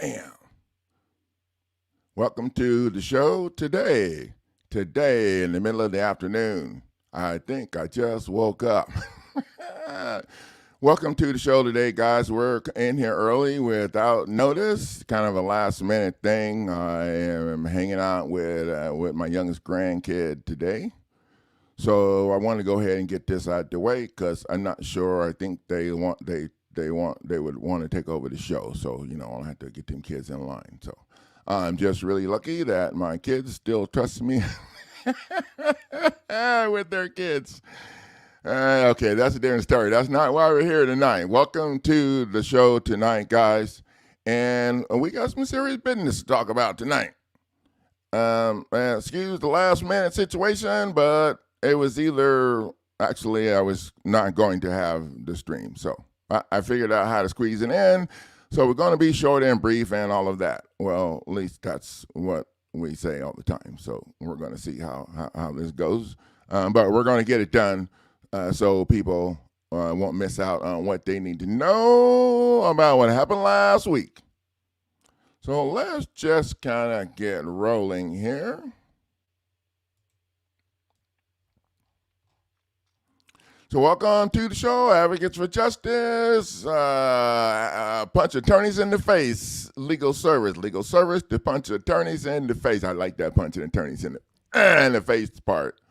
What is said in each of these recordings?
Bam. Welcome to the show today. Today, in the middle of the afternoon. I think I just woke up. Welcome to the show today, guys. We're in here early without notice, kind of a last minute thing. I am hanging out with my youngest grandkid today. So I want to go ahead and get this out the way because I'm not sure. I think they would want to take over the show. So I'll have to get them kids in line. So I'm just really lucky that my kids still trust me with their kids. Okay, that's a different story. That's not why we're here tonight. Welcome to the show tonight, guys. And we got some serious business to talk about tonight. Excuse the last minute situation, but it was actually, I was not going to have the stream. So I figured out how to squeeze it in. So we're going to be short and brief and all of that. Well, at least that's what we say all the time. So we're going to see how this goes. But we're going to get it done so people won't miss out on what they need to know about what happened last week. So let's just kind of get rolling here. So welcome to the show, Advocates for Justice, punch attorneys in the face, legal service to punch attorneys in the face. I like that punching attorneys in the face part.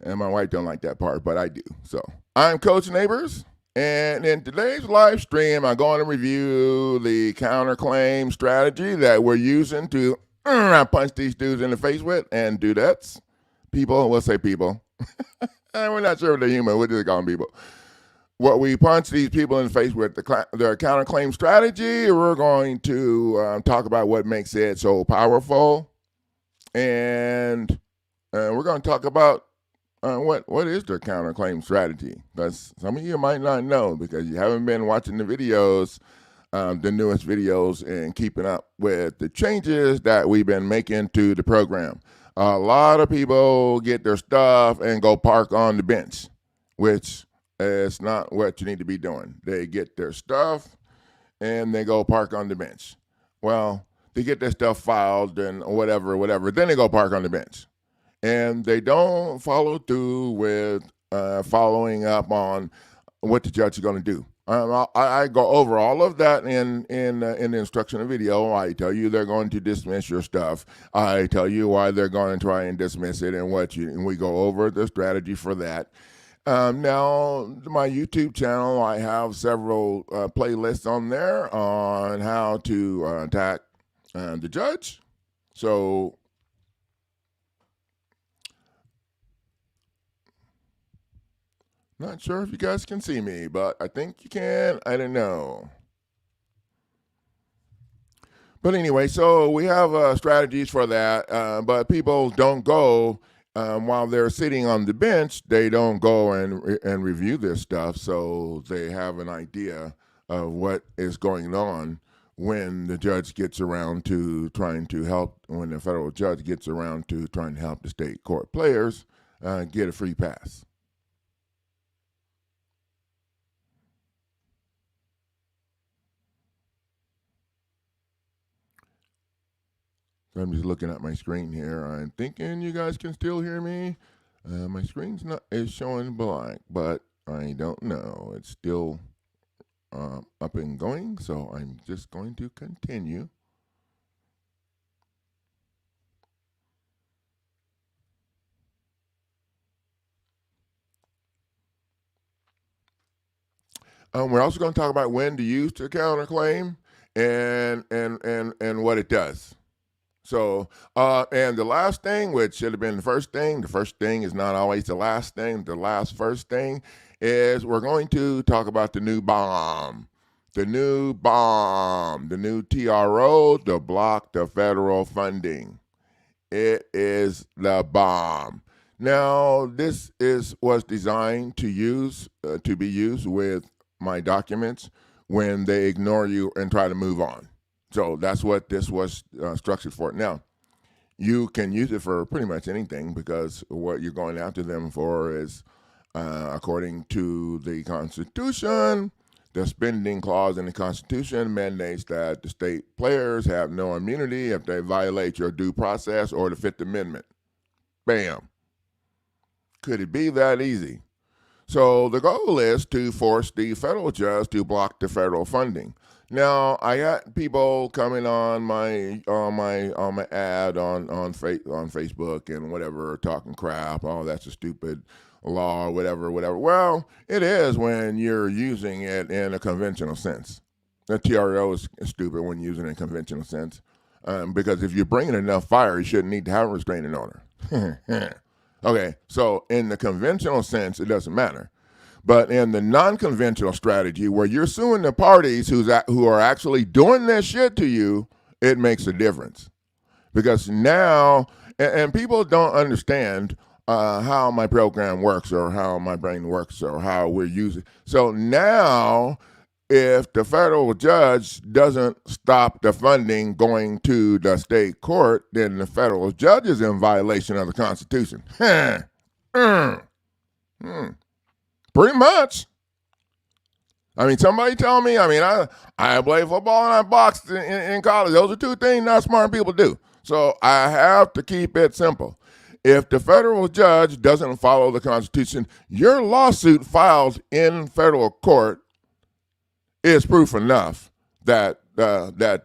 And my wife don't like that part, but I do. So I'm Coach Neighbors, and in today's live stream, I'm going to review the counterclaim strategy that we're using to punch these dudes in the face with, and dudettes. People, we'll say people. And we're not sure if they're human. We're just calling people. What we punch these people in the face with, their counterclaim strategy, we're going to talk about what makes it so powerful. And we're going to talk about what is their counterclaim strategy. Because some of you might not know because you haven't been watching the videos, the newest videos, and keeping up with the changes that we've been making to the program. A lot of people get their stuff and go park on the bench, which is not what you need to be doing. They get their stuff and they go park on the bench. Well, they get their stuff filed and whatever, then they go park on the bench. And they don't follow through with following up on what the judge is going to do. I go over all of that in the instructional video. I tell you they're going to dismiss your stuff. I tell you why they're going to try and dismiss it and we go over the strategy for that. Now, my YouTube channel, I have several playlists on there on how to attack the judge. So not sure if you guys can see me, but I think you can. I don't know. But anyway, so we have strategies for that, but people don't go while they're sitting on the bench. They don't go and review this stuff, so they have an idea of what is going on when the judge gets around to trying to help, when the federal judge gets around to trying to help the state court players get a free pass. I'm just looking at my screen here. I'm thinking you guys can still hear me. My screen's is showing black, but I don't know. It's still up and going, so I'm just going to continue. We're also going to talk about when to use the counterclaim and what it does. So, and the last thing, which should have been the first thing is not always the last thing. The first thing is we're going to talk about the new bomb, the new TRO to block the federal funding. It is the bomb. Now, this was designed to be used with my documents when they ignore you and try to move on. So that's what this was structured for. Now, you can use it for pretty much anything because what you're going after them for is, according to the Constitution, The spending clause in the Constitution mandates that the state players have no immunity if they violate your due process or the Fifth Amendment. Bam. Could it be that easy? So the goal is to force the federal judge to block the federal funding. Now I got people coming on my ad on Facebook and whatever, talking crap. Oh, that's a stupid law, whatever. Well, it is when you're using it in a conventional sense. The TRO is stupid when using it in a conventional sense, because if you're bringing enough fire, you shouldn't need to have a restraining order. Okay, so in the conventional sense, it doesn't matter. But in the non-conventional strategy, where you're suing the parties who are actually doing this shit to you, it makes a difference. Because now, and people don't understand how my program works or how my brain works or how we're using. So now, if the federal judge doesn't stop the funding going to the state court, then the federal judge is in violation of the Constitution. Pretty much. I mean, somebody tell me. I mean, I played football and I boxed in college. Those are two things not smart people do. So I have to keep it simple. If the federal judge doesn't follow the Constitution, your lawsuit filed in federal court is proof enough that the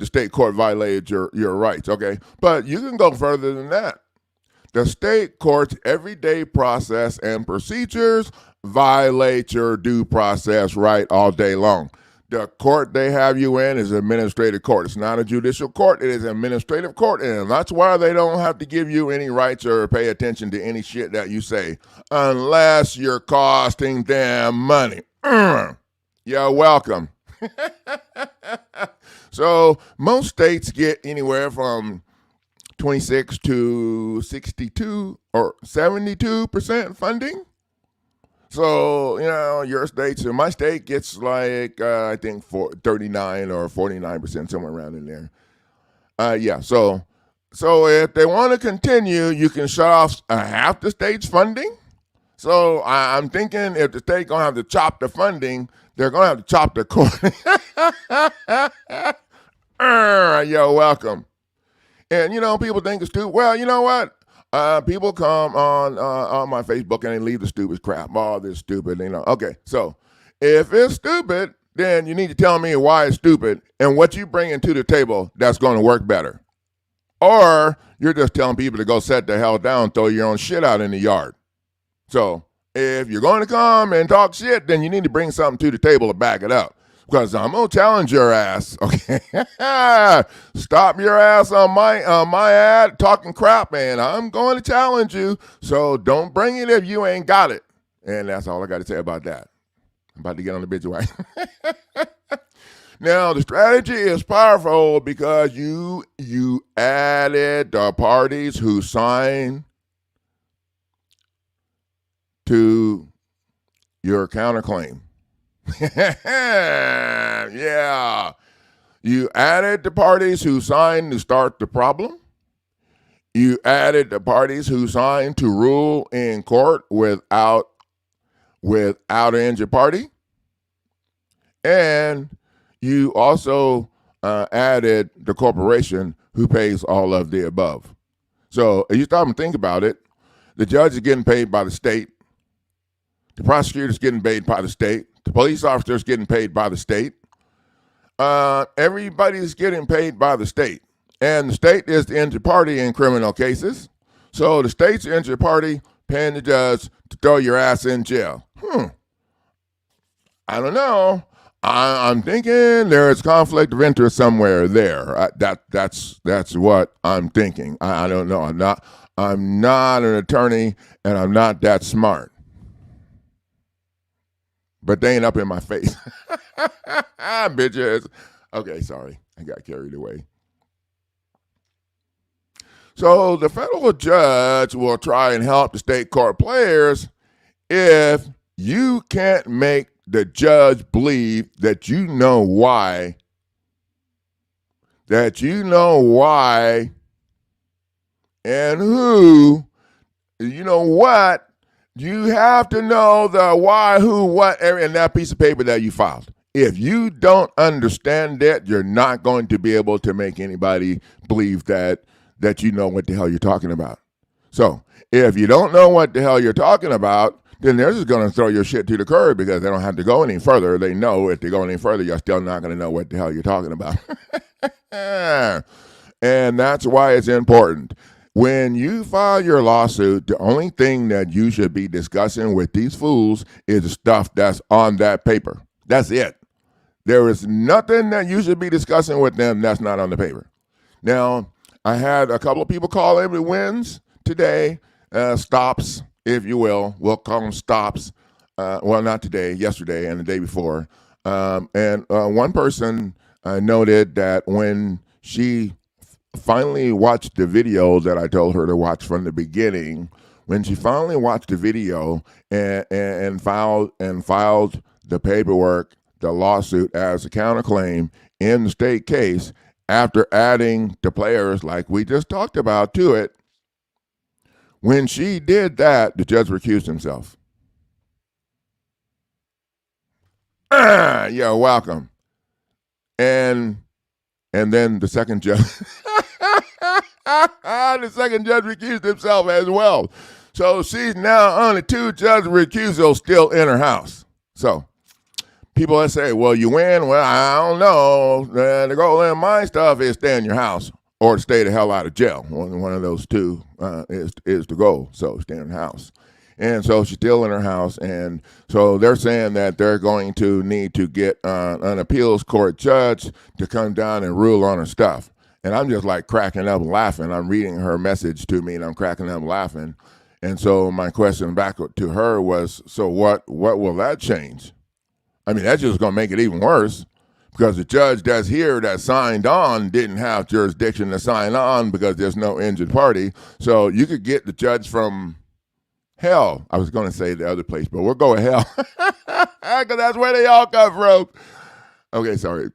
state court violated your rights. Okay, but you can go further than that. The state court's everyday process and procedures violate your due process right all day long. The court they have you in is administrative court. It's not a judicial court. It is an administrative court, and that's why they don't have to give you any rights or pay attention to any shit that you say unless you're costing them money. You're welcome. So most states get anywhere from 26 to 62 or 72% funding. So, your states, my state gets like, I think 39 or 49%, somewhere around in there. Yeah, so if they want to continue, you can shut off half the state's funding. So I'm thinking if the state going to have to chop the funding, they're going to have to chop the court. You're welcome. And, people think it's stupid. Well, you know what? People come on my Facebook and they leave the stupid crap. Oh, this is stupid. Okay, so if it's stupid, then you need to tell me why it's stupid and what you bring into the table that's going to work better. Or you're just telling people to go set the hell down, throw your own shit out in the yard. So if you're going to come and talk shit, then you need to bring something to the table to back it up. Because I'm going to challenge your ass, okay? Stop your ass on my ad talking crap, man. I'm going to challenge you, so don't bring it if you ain't got it. And that's all I got to say about that. I'm about to get on the bitch. Now, the strategy is powerful because you added the parties who signed to your counterclaim. Yeah. You added the parties who signed to start the problem. You added the parties who signed to rule in court without an injured party. And you also added the corporation who pays all of the above. So if you stop and think about it, the judge is getting paid by the state. The prosecutor's getting paid by the state. The police officer's getting paid by the state. Everybody's getting paid by the state. And the state is the injured party in criminal cases. So the state's the injured party paying the judge to throw your ass in jail. I don't know. I'm thinking there is conflict of interest somewhere there. That's what I'm thinking. I don't know. I'm not an attorney, and I'm not that smart. But they ain't up in my face. Bitches. Okay, sorry. I got carried away. So the federal judge will try and help the state court players if you can't make the judge believe that you know why, and who, what You have to know the why, who, what, in that piece of paper that you filed. If you don't understand that, you're not going to be able to make anybody believe that you know what the hell you're talking about. So if you don't know what the hell you're talking about, then they're just going to throw your shit to the curb because they don't have to go any further. They know if they go any further, you're still not going to know what the hell you're talking about. And that's why it's important. When you file your lawsuit, the only thing that you should be discussing with these fools is the stuff that's on that paper. That's it. There is nothing that you should be discussing with them that's not on the paper. Now, I had a couple of people call every wins today, stops, if you will. We'll call them stops. Well, not today, yesterday, and the day before. And one person noted that when she finally watched the video that I told her to watch from the beginning, when she finally watched the video and filed the paperwork, the lawsuit as a counterclaim in the state case, after adding the players like we just talked about to it, when she did that, the judge recused himself. You're welcome. And then the second judge, the second judge recused himself as well. So she's now only 2 judge recusals still in her house. So people that say, well, you win. Well, I don't know. The goal in my stuff is stay in your house or stay the hell out of jail. One of those two is the goal. So stay in the house. And so she's still in her house. And so they're saying that they're going to need to get an appeals court judge to come down and rule on her stuff. And I'm just like cracking up laughing. I'm reading her message to me and I'm cracking up laughing. And so my question back to her was, so what will that change? I mean, that's just going to make it even worse because the judge that's here that signed on didn't have jurisdiction to sign on because there's no injured party. So you could get the judge from hell. I was going to say the other place, but we'll go with hell because that's where they all come from. Okay, sorry.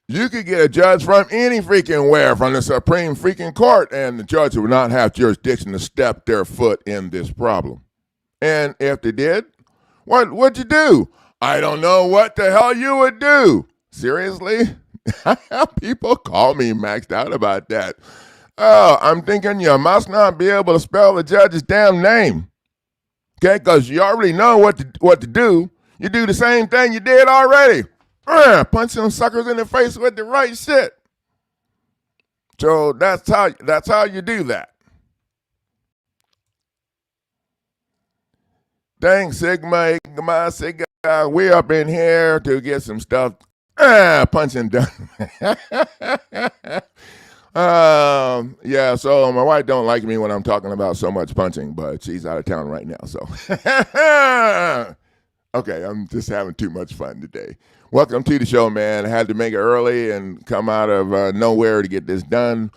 You could get a judge from any freaking where, from the Supreme freaking Court, and the judge would not have jurisdiction to step their foot in this problem. And if they did, what'd you do? I don't know what the hell you would do. Seriously? People call me maxed out about that. Oh, I'm thinking you must not be able to spell the judge's damn name. Okay, because you already know what to do. You do the same thing you did already. Punch some suckers in the face with the right shit. So that's how you do that. Thanks, Sigma. We up in here to get some stuff punching done. Yeah, so my wife don't like me when I'm talking about so much punching, but she's out of town right now, so. Okay, I'm just having too much fun today. Welcome to the show, man. I had to make it early and come out of nowhere to get this done.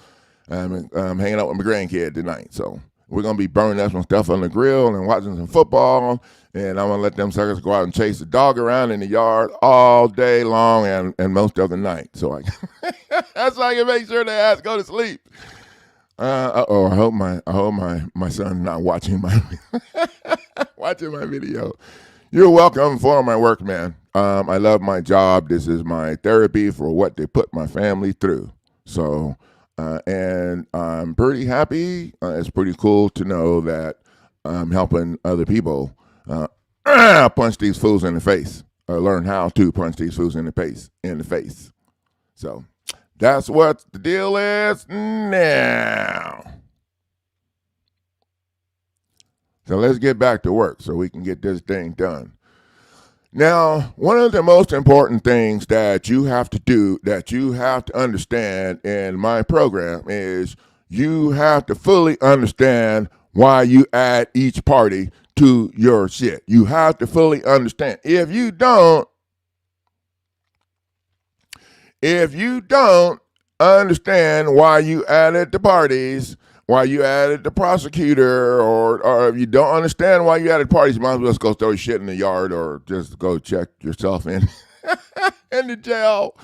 I'm hanging out with my grandkid tonight, so we're going to be burning up some stuff on the grill and watching some football, and I'm going to let them suckers go out and chase the dog around in the yard all day long and most of the night. So that's how I can make sure they ass go to sleep. I hope my son's not watching my video. You're welcome for my work, man. I love my job. This is my therapy for what they put my family through. So, and I'm pretty happy. It's pretty cool to know that I'm helping other people punch these fools in the face, or learn how to punch these fools in the face. So that's what the deal is now. So let's get back to work so we can get this thing done. Now, one of the most important things that you have to do, that you have to understand in my program is you have to fully understand why you add each party to your shit. You have to fully understand. If you don't understand why you added the parties, why you added the prosecutor, or if you don't understand why you added parties, you might as well just go throw your shit in the yard or just go check yourself in in the jail.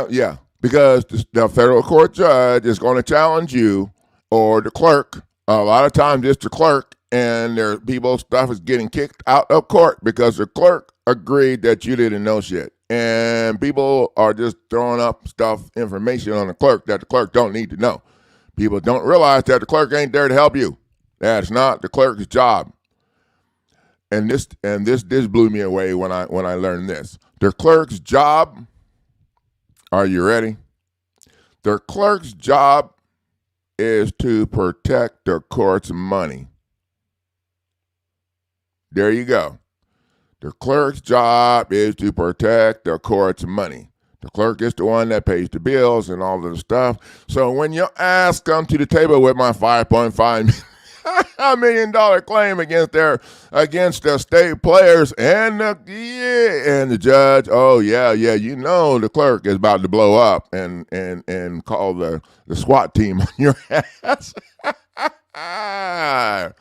Yeah, because the federal court judge is going to challenge you, or the clerk. A lot of times it's the clerk and their people's stuff is getting kicked out of court because the clerk agreed that you didn't know shit. And people are just throwing up information on the clerk that the clerk don't need to know. People don't realize that the clerk ain't there to help you. That's not the clerk's job. And this blew me away when I learned this. The clerk's job, are you ready? The clerk's job is to protect the court's money. There you go. The clerk's job is to protect the court's money. The clerk is the one that pays the bills and all of the stuff. So when your ass come to the table with my $5.5 million claim against the state players and the judge, oh yeah, you know the clerk is about to blow up and call the SWAT team on your ass. Yeah.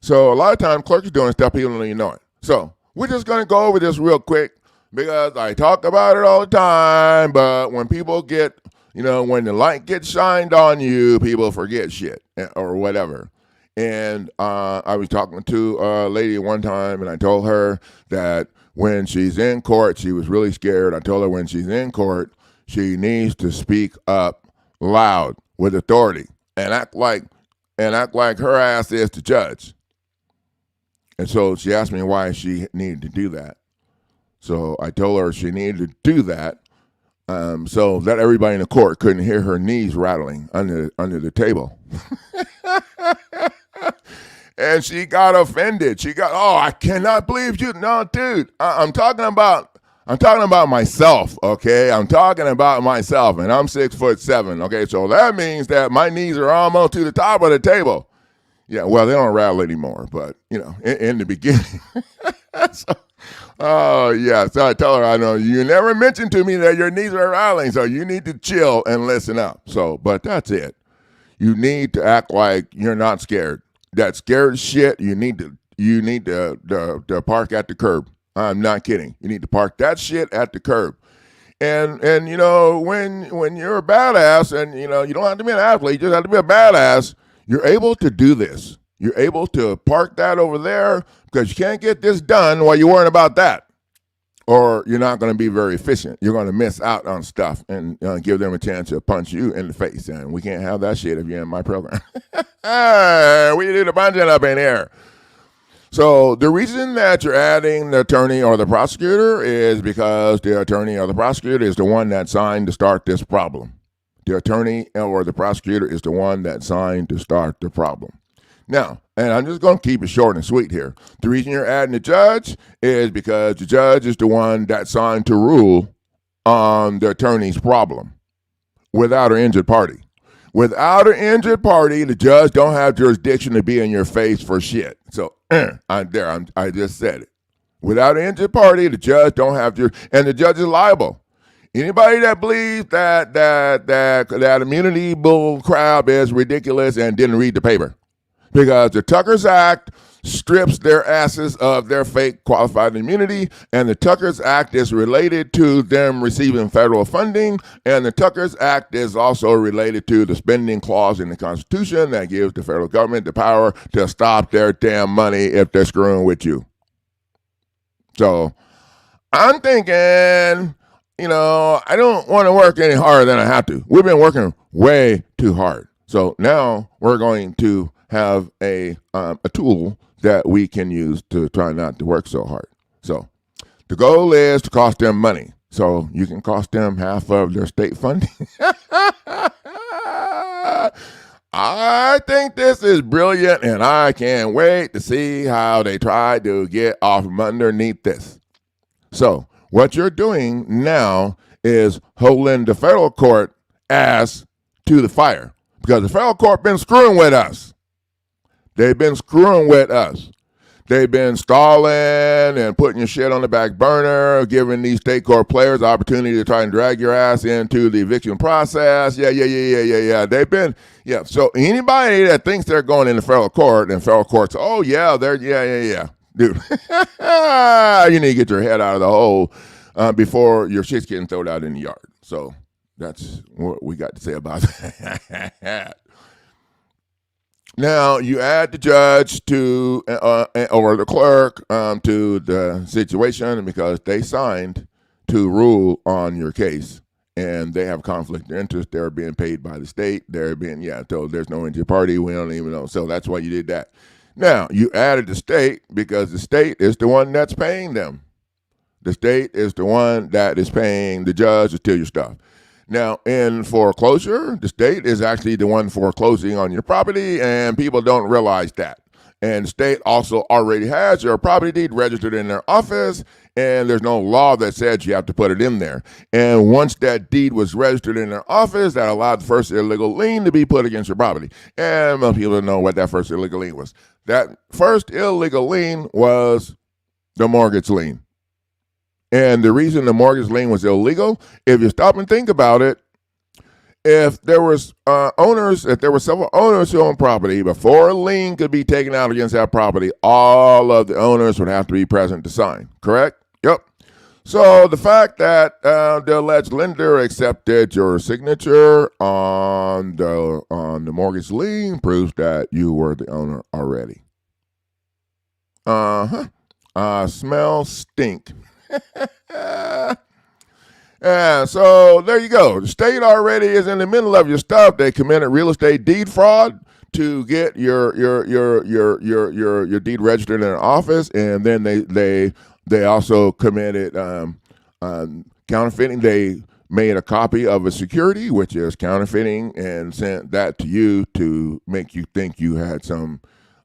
So a lot of times clerks are doing stuff people don't even know it. So we're just gonna go over this real quick because I talk about it all the time, but when people get, when the light gets shined on you, people forget shit or whatever. And I was talking to a lady one time, and I told her that when she's in court, she was really scared. I told her when she's in court, she needs to speak up loud with authority and act like her ass is the judge. And so she asked me why she needed to do that. So I told her she needed to do that so that everybody in the court couldn't hear her knees rattling under the table. And she got offended. She got, I cannot believe you. No, dude, I'm talking about myself, okay? I'm talking about myself, and I'm 6'7", okay? So that means that my knees are almost to the top of the table. Yeah, well, they don't rattle anymore, but, in the beginning. So I tell her, I know you never mentioned to me that your knees are rattling, so you need to chill and listen up. So, but that's it. You need to act like you're not scared. That scared shit, you need to park at the curb. I'm not kidding. You need to park that shit at the curb. And when you're a badass, and you don't have to be an athlete, you just have to be a badass. You're able to do this. You're able to park that over there because you can't get this done while you're worrying about that. Or you're not going to be very efficient. You're going to miss out on stuff and give them a chance to punch you in the face. And we can't have that shit if you're in my program. We do the punching up in here. So the reason that you're adding the attorney or the prosecutor is because the attorney or the prosecutor is the one that signed to start this problem. The attorney or the prosecutor is the one that signed to start the problem. Now, and I'm just going to keep it short and sweet here. The reason you're adding the judge is because the judge is the one that signed to rule on the attorney's problem without an injured party. Without an injured party, the judge don't have jurisdiction to be in your face for shit. So, I just said it. Without an injured party, the judge don't have and the judge is liable. Anybody that believes that immunity bull crap is ridiculous and didn't read the paper. Because the Tucker's Act strips their asses of their fake qualified immunity, and the Tucker's Act is related to them receiving federal funding, and the Tucker's Act is also related to the spending clause in the Constitution that gives the federal government the power to stop their damn money if they're screwing with you. So I'm thinking, I don't want to work any harder than I have to. We've been working way too hard. So now we're going to have a tool that we can use to try not to work so hard. So the goal is to cost them money. So you can cost them half of their state funding. I think this is brilliant, and I can't wait to see how they try to get off from underneath this. So what you're doing now is holding the federal court ass to the fire because the federal court been screwing with us. They've been screwing with us. They've been stalling and putting your shit on the back burner, giving these state court players the opportunity to try and drag your ass into the eviction process. Yeah. They've been, So anybody that thinks they're going into federal court and federal courts, they're, dude, you need to get your head out of the hole before your shit's getting thrown out in the yard. So that's what we got to say about that. Now you add the judge to or the clerk to the situation because they signed to rule on your case, and they have conflict of interest. They're being paid by the state. They're being told there's no injured party. We don't even know. So that's why you did that. Now you added the state because the state is the one that's paying them. The state is the one that is paying the judge to steal your stuff. Now, in foreclosure, the state is actually the one foreclosing on your property, and people don't realize that. And the state also already has your property deed registered in their office, and there's no law that says you have to put it in there. And once that deed was registered in their office, that allowed the first illegal lien to be put against your property. And most people don't know what that first illegal lien was. That first illegal lien was the mortgage lien. And the reason the mortgage lien was illegal, if you stop and think about it, if there was several owners who owned property, before a lien could be taken out against that property, all of the owners would have to be present to sign. Correct? Yep. So the fact that the alleged lender accepted your signature on the mortgage lien proves that you were the owner already. Smell stink. Yeah, so there you go. The state already is in the middle of your stuff. They committed real estate deed fraud to get your deed registered in an office, and then they also committed counterfeiting. They made a copy of a security, which is counterfeiting, and sent that to you to make you think you had some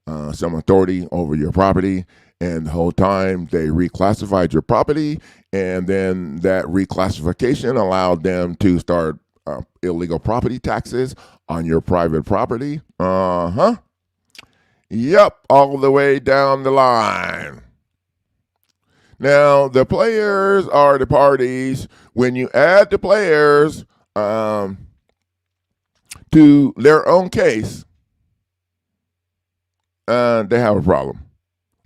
authority over your property. And the whole time they reclassified your property, and then that reclassification allowed them to start illegal property taxes on your private property. Yep, all the way down the line. Now, the players are the parties. When you add the players to their own case, they have a problem.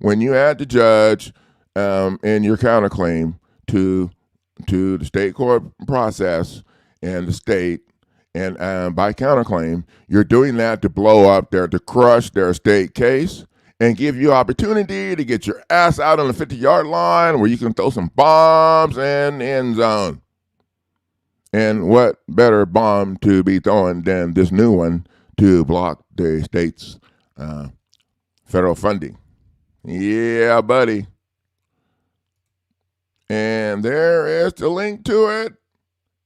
When you add the judge in your counterclaim to the state court process and the state, and by counterclaim, you're doing that to blow up to crush their state case and give you opportunity to get your ass out on the 50-yard line where you can throw some bombs in the end zone. And what better bomb to be throwing than this new one to block the state's federal funding? Yeah, buddy. And there is the link to it.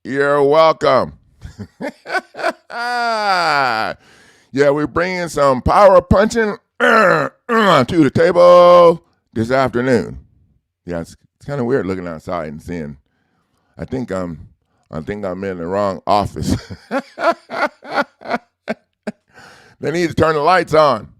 You're welcome. Yeah, we're bringing some power punching to the table this afternoon. Yeah, it's kind of weird looking outside and seeing. I think I'm in the wrong office. They need to turn the lights on.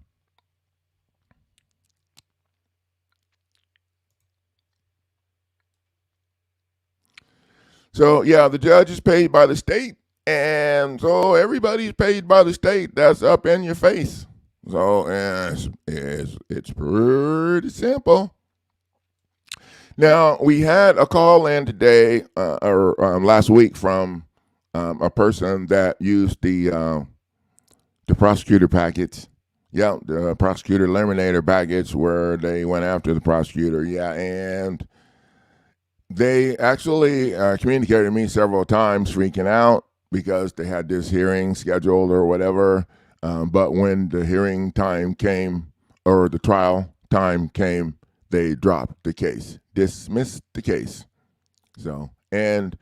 So, yeah, the judge is paid by the state, and so everybody's paid by the state. That's up in your face. So, it's pretty simple. Now, we had a call in today, or last week, from a person that used the prosecutor package. Yeah, the prosecutor eliminator package where they went after the prosecutor. Yeah, and they actually communicated to me several times freaking out because they had this hearing scheduled or whatever. But when the hearing time came, or the trial time came, they dropped the case, dismissed the case. So, and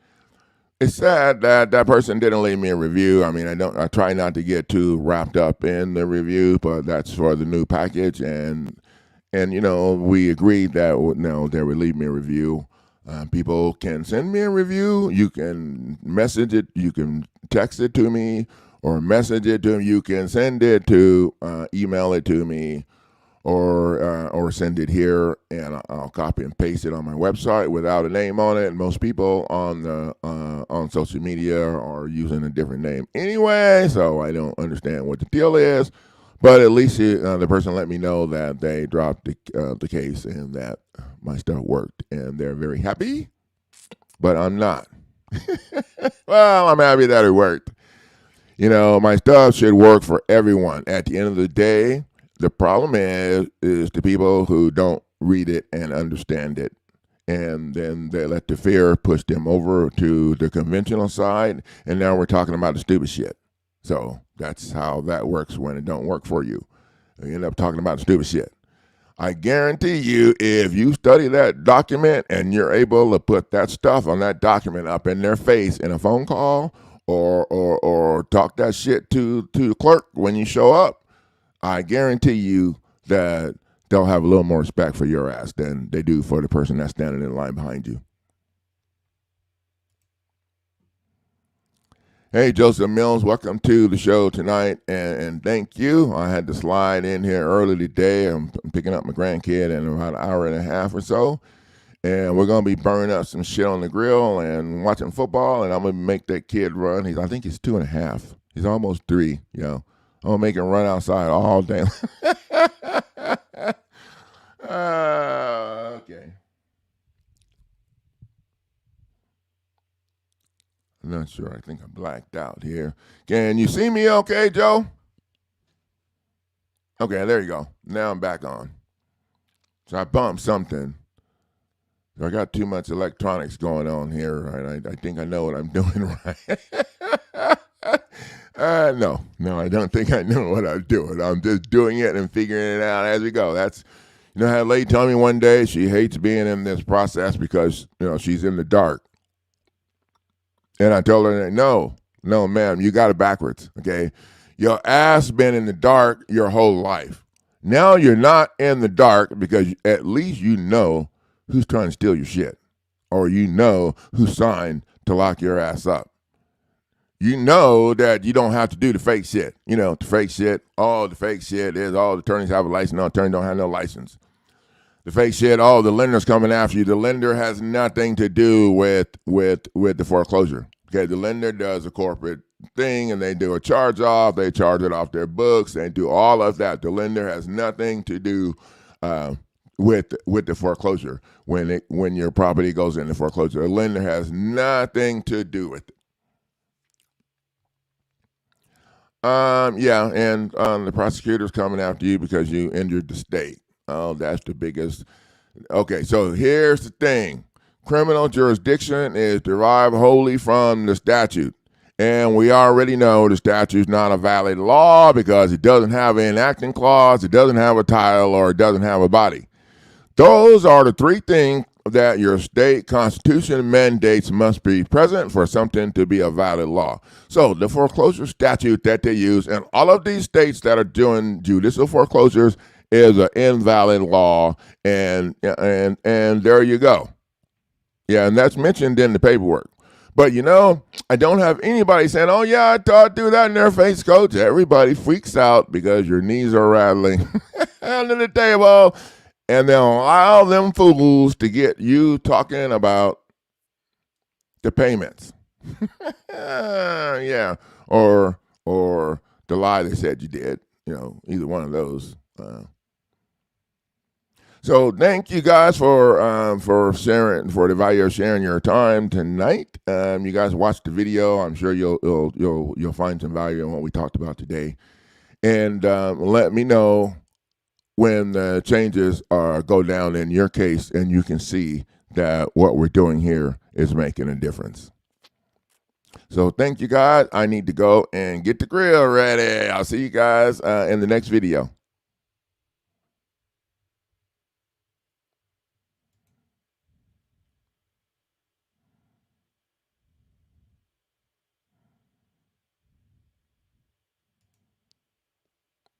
it's sad that that person didn't leave me a review. I mean, I try not to get too wrapped up in the review, but that's for the new package. And we agreed that they would leave me a review. People can send me a review. You can message it. You can text it to me or message it to me. You can send it to, email it to me, or send it here, and I'll copy and paste it on my website without a name on it. And most people on social media are using a different name anyway, so I don't understand what the deal is. But at least the person let me know that they dropped the case and that my stuff worked, and they're very happy. But I'm not. Well, I'm happy that it worked. My stuff should work for everyone. At the end of the day, the problem is the people who don't read it and understand it. And then they let the fear push them over to the conventional side. And now we're talking about the stupid shit. So that's how that works when it don't work for you. You end up talking about the stupid shit. I guarantee you, if you study that document and you're able to put that stuff on that document up in their face in a phone call or talk that shit to the clerk when you show up, I guarantee you that they'll have a little more respect for your ass than they do for the person that's standing in line behind you. Hey, Joseph Mills, welcome to the show tonight, and thank you. I had to slide in here early today. I'm picking up my grandkid in about an hour and a half or so, and we're going to be burning up some shit on the grill and watching football, and I'm going to make that kid run. I think he's 2.5. He's almost 3, I'm going to make him run outside all day. Okay. I'm not sure. I think I blacked out here. Can you see me okay, Joe? Okay, there you go. Now I'm back on. So I bumped something. I got too much electronics going on here. Right? I think I know what I'm doing right. No, I don't think I know what I'm doing. I'm just doing it and figuring it out as we go. That's, how Lady told me one day she hates being in this process because, she's in the dark. And I told her, no, ma'am, you got it backwards, okay? Your ass been in the dark your whole life. Now you're not in the dark because at least you know who's trying to steal your shit. Or you know who signed to lock your ass up. You know that you don't have to do the fake shit. The fake shit, the fake shit is all the attorneys have a license. No, attorneys don't have no license. The fake shit, the lender's coming after you. The lender has nothing to do with the foreclosure. Okay, the lender does a corporate thing and they do a charge off. They charge it off their books. They do all of that. The lender has nothing to do with the foreclosure when your property goes into foreclosure. The lender has nothing to do with it. And the prosecutor's coming after you because you injured the state. Oh, that's the biggest. Okay, so here's the thing. Criminal jurisdiction is derived wholly from the statute. And we already know the statute's not a valid law because it doesn't have an enacting clause, it doesn't have a title, or it doesn't have a body. Those are the 3 things that your state constitution mandates must be present for something to be a valid law. So the foreclosure statute that they use in all of these states that are doing judicial foreclosures is an invalid law, and there you go. Yeah, and that's mentioned in the paperwork. But I don't have anybody saying, "Oh yeah, I thought I'd do that in their face, coach." Everybody freaks out because your knees are rattling under the table, and they'll allow them fools to get you talking about the payments. Yeah, or the lie they said you did. Either one of those. So thank you guys for sharing, for the value of sharing your time tonight. You guys watched the video. I'm sure you'll find some value in what we talked about today, and let me know when the changes go down in your case, and you can see that what we're doing here is making a difference. So thank you guys. I need to go and get the grill ready. I'll see you guys in the next video.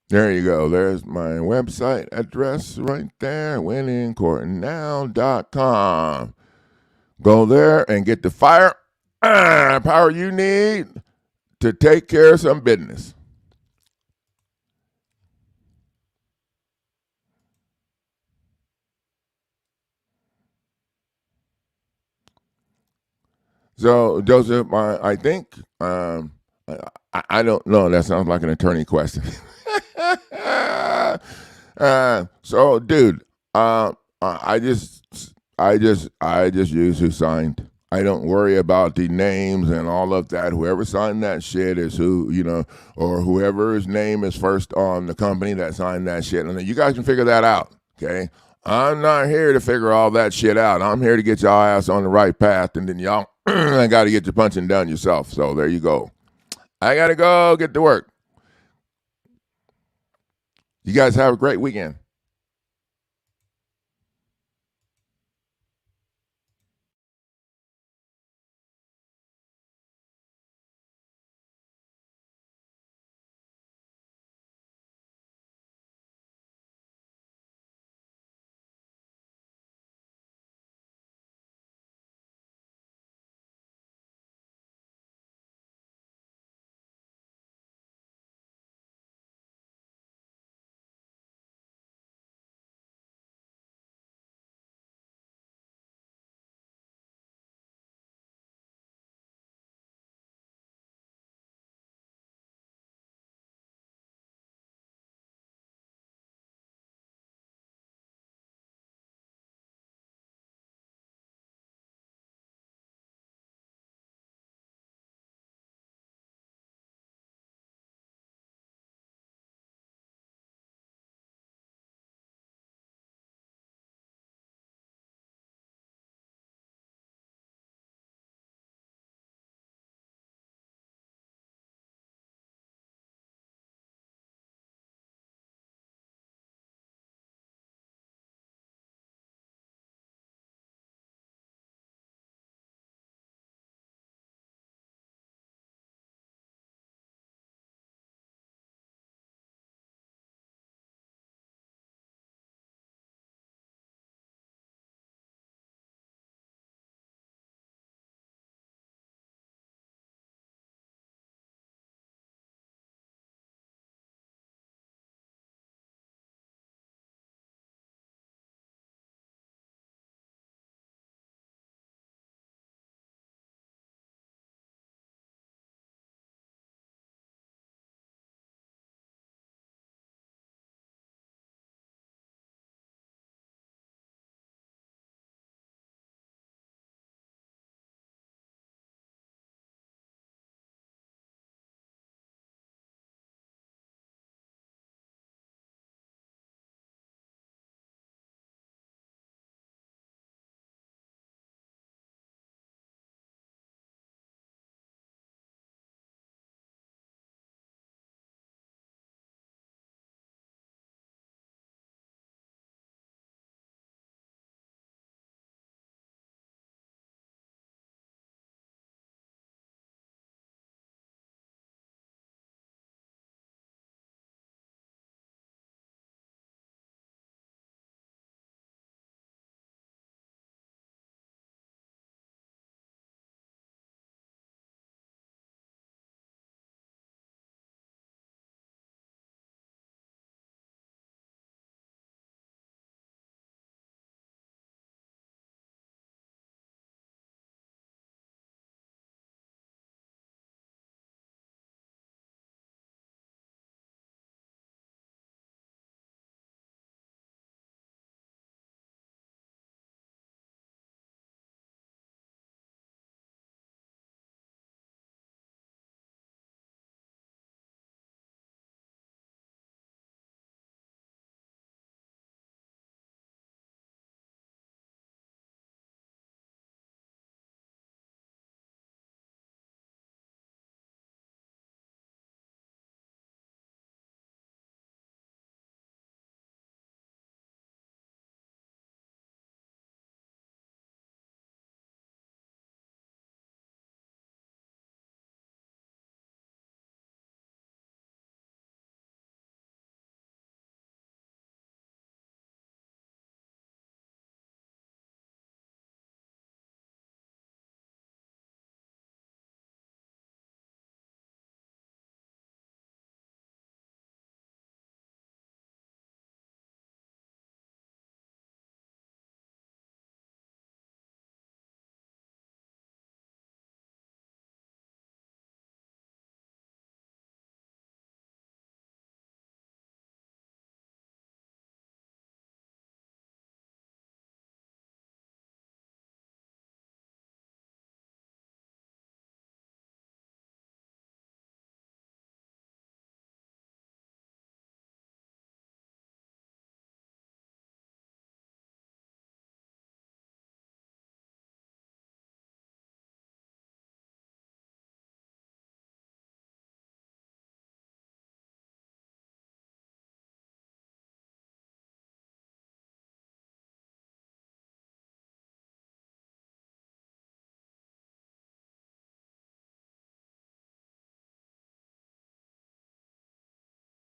There you go. There's my website address right there, winningcourtnow.com. Go there and get the power you need to take care of some business. So, Joseph, I think, I don't know. That sounds like an attorney question. So, dude, I just use who signed. I don't worry about the names and all of that. Whoever signed that shit is who, or whoever's name is first on the company that signed that shit. And you guys can figure that out, okay? I'm not here to figure all that shit out. I'm here to get y'all ass on the right path, and then y'all I got to get your punching done yourself. So there you go. I got to go get to work. You guys have a great weekend.